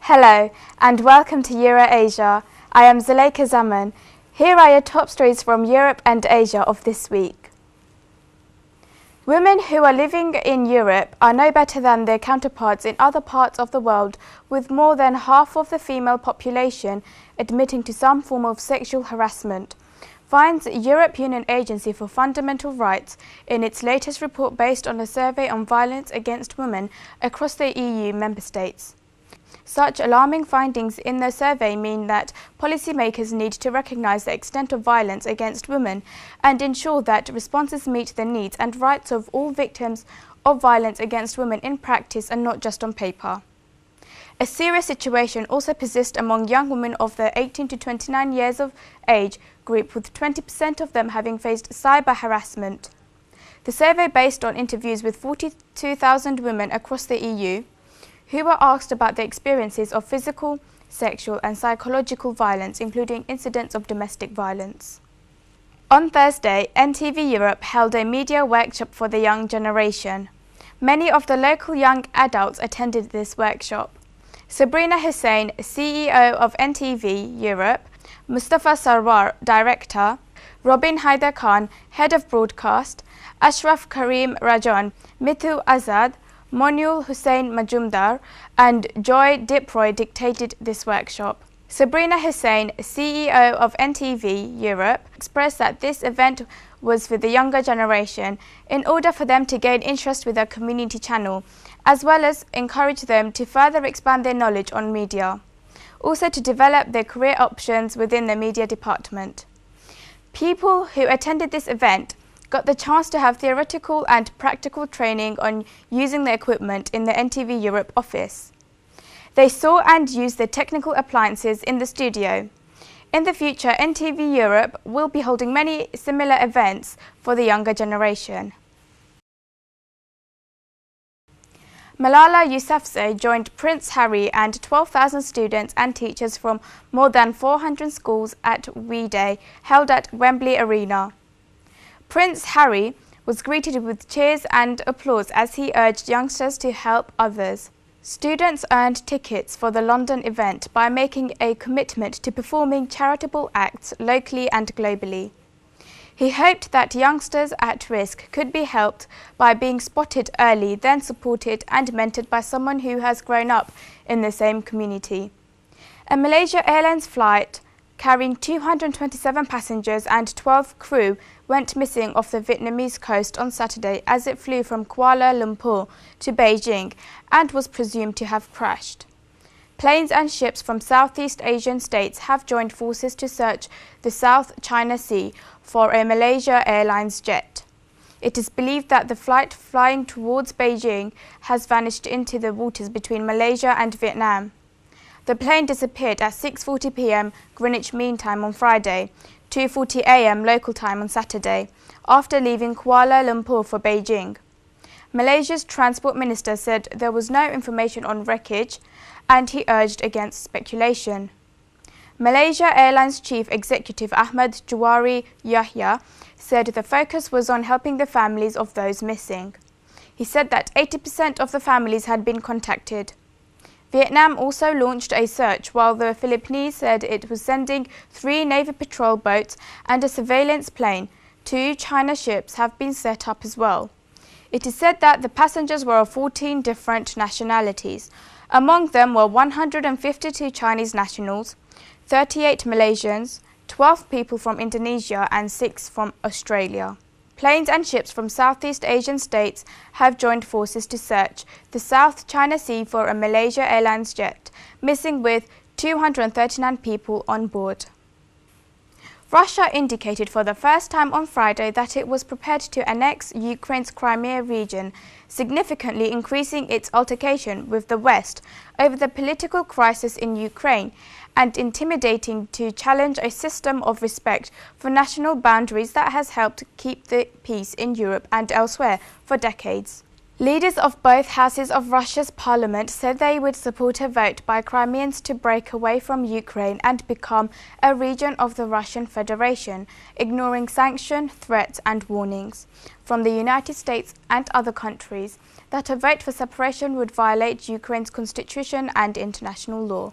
Hello and welcome to Euroasia. I am Zuleika Zaman. Here are your top stories from Europe and Asia of this week. Women who are living in Europe are no better than their counterparts in other parts of the world, with more than half of the female population admitting to some form of sexual harassment, finds European Agency for Fundamental Rights in its latest report based on a survey on violence against women across the EU member states. Such alarming findings in the survey mean that policymakers need to recognise the extent of violence against women and ensure that responses meet the needs and rights of all victims of violence against women in practice and not just on paper. A serious situation also persists among young women of the 18 to 29 years of age group, with 20% of them having faced cyber harassment. The survey, based on interviews with 42,000 women across the EU, who were asked about the experiences of physical, sexual and psychological violence, including incidents of domestic violence. On Thursday, NTV Europe held a media workshop for the young generation. Many of the local young adults attended this workshop. Sabrina Hussain, CEO of NTV Europe, Mustafa Sarwar, Director, Robin Haider Khan, Head of Broadcast, Ashraf Karim Rajan, Mithu Azad, Moniul Hussain Majumdar and Joy Diproy dictated this workshop. Sabrina Hussain, CEO of NTV Europe, expressed that this event was for the younger generation in order for them to gain interest with their community channel, as well as encourage them to further expand their knowledge on media, also to develop their career options within the media department. People who attended this event got the chance to have theoretical and practical training on using the equipment in the NTV Europe office. They saw and used the technical appliances in the studio. In the future, NTV Europe will be holding many similar events for the younger generation. Malala Yousafzai joined Prince Harry and 12,000 students and teachers from more than 400 schools at We Day, held at Wembley Arena. Prince Harry was greeted with cheers and applause as he urged youngsters to help others. Students earned tickets for the London event by making a commitment to performing charitable acts locally and globally. He hoped that youngsters at risk could be helped by being spotted early, then supported and mentored by someone who has grown up in the same community. A Malaysia Airlines flight carrying 227 passengers and 12 crew went missing off the Vietnamese coast on Saturday as it flew from Kuala Lumpur to Beijing and was presumed to have crashed. Planes and ships from Southeast Asian states have joined forces to search the South China Sea for a Malaysia Airlines jet. It is believed that the flight flying towards Beijing has vanished into the waters between Malaysia and Vietnam. The plane disappeared at 6:40 p.m. Greenwich Mean Time on Friday, 2:40 a.m. local time on Saturday, after leaving Kuala Lumpur for Beijing. Malaysia's Transport Minister said there was no information on wreckage and he urged against speculation. Malaysia Airlines Chief Executive Ahmad Juwari Yahya said the focus was on helping the families of those missing. He said that 80% of the families had been contacted. Vietnam also launched a search, while the Philippines said it was sending 3 Navy patrol boats and a surveillance plane. 2 China ships have been set up as well. It is said that the passengers were of 14 different nationalities. Among them were 152 Chinese nationals, 38 Malaysians, 12 people from Indonesia and 6 from Australia. Planes and ships from Southeast Asian states have joined forces to search the South China Sea for a Malaysia Airlines jet, missing with 239 people on board. Russia indicated for the first time on Friday that it was prepared to annex Ukraine's Crimea region, significantly increasing its altercation with the West over the political crisis in Ukraine and intimidating to challenge a system of respect for national boundaries that has helped keep the peace in Europe and elsewhere for decades. Leaders of both houses of Russia's parliament said they would support a vote by Crimeans to break away from Ukraine and become a region of the Russian Federation, ignoring sanction, threats and warnings from the United States and other countries that a vote for separation would violate Ukraine's constitution and international law.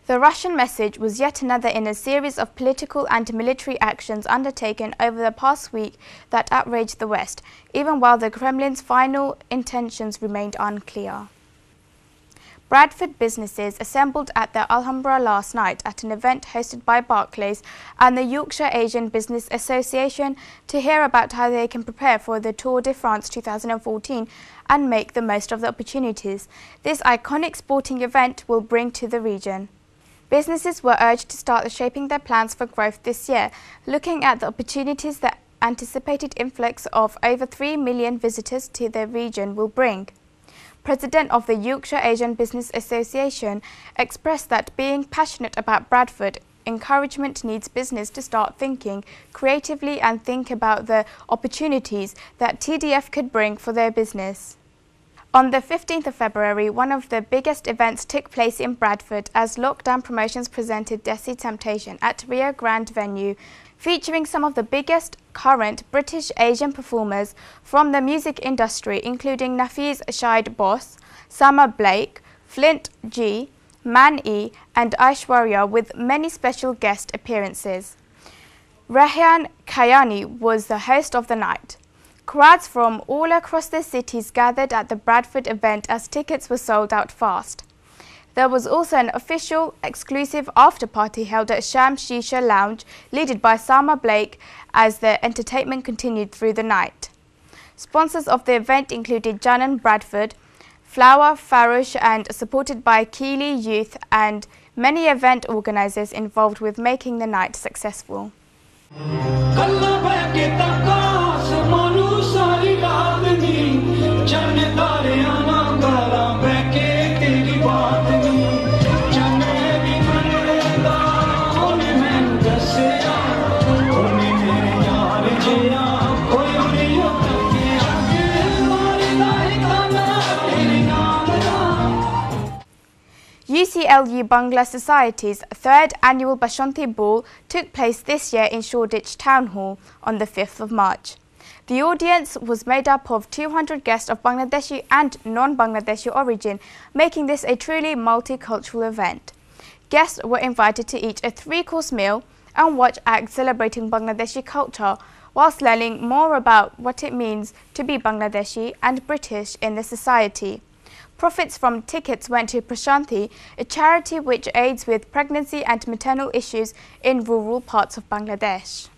The Russian message was yet another in a series of political and military actions undertaken over the past week that outraged the West, even while the Kremlin's final intentions remained unclear. Bradford businesses assembled at the Alhambra last night at an event hosted by Barclays and the Yorkshire Asian Business Association to hear about how they can prepare for the Tour de France 2014 and make the most of the opportunities this iconic sporting event will bring to the region. Businesses were urged to start shaping their plans for growth this year, looking at the opportunities the anticipated influx of over 3 million visitors to the region will bring. President of the Yorkshire Asian Business Association expressed that being passionate about Bradford, encouragement needs business to start thinking creatively and think about the opportunities that TDF could bring for their business. On the 15th of February, one of the biggest events took place in Bradford as Lockdown Promotions presented Desi Temptation at Rio Grande venue, featuring some of the biggest current British Asian performers from the music industry, including Nafiz Shahid Boss, Summer Blake, Flint G, Man E and Aishwarya, with many special guest appearances. Rehan Kayani was the host of the night. Crowds from all across the cities gathered at the Bradford event as tickets were sold out fast. There was also an official, exclusive after-party held at Sham Shisha Lounge, led by Summer Blake, as the entertainment continued through the night. Sponsors of the event included Janan Bradford, Flower Farouche, and supported by Keeley Youth and many event organisers involved with making the night successful. UCLU Bangla Society's third annual Bashanti Ball took place this year in Shoreditch Town Hall on the 5th of March. The audience was made up of 200 guests of Bangladeshi and non-Bangladeshi origin, making this a truly multicultural event. Guests were invited to eat a 3-course meal and watch acts celebrating Bangladeshi culture, whilst learning more about what it means to be Bangladeshi and British in the society. Profits from tickets went to Prashanti, a charity which aids with pregnancy and maternal issues in rural parts of Bangladesh.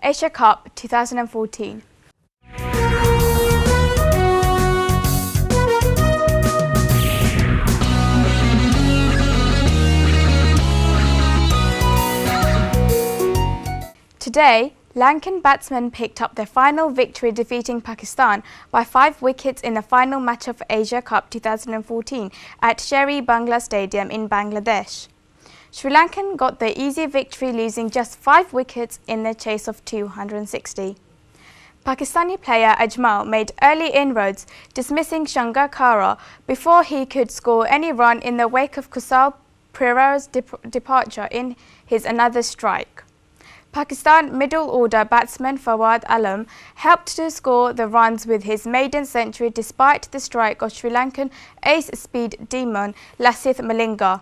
Asia Cup 2014. Today, Lankan batsmen picked up their final victory, defeating Pakistan by 5 wickets in the final match of Asia Cup 2014 at Sherry Bangla Stadium in Bangladesh. Sri Lankan got the easy victory, losing just 5 wickets in the chase of 260. Pakistani player Ajmal made early inroads, dismissing Sangakkara before he could score any run in the wake of Kusal Perera's departure in his another strike. Pakistan middle order batsman Fawad Alam helped to score the runs with his maiden century despite the strike of Sri Lankan ace speed demon Lasith Malinga.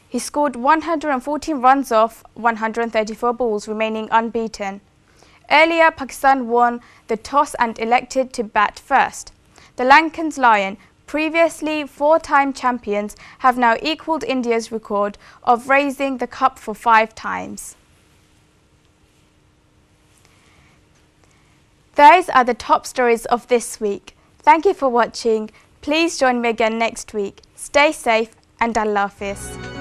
He scored 114 runs off 134 balls, remaining unbeaten. Earlier, Pakistan won the toss and elected to bat first. The Lankans Lion, previously 4-time champions, have now equalled India's record of raising the cup for 5 times. Those are the top stories of this week. Thank you for watching. Please join me again next week. Stay safe and Allah Hafiz.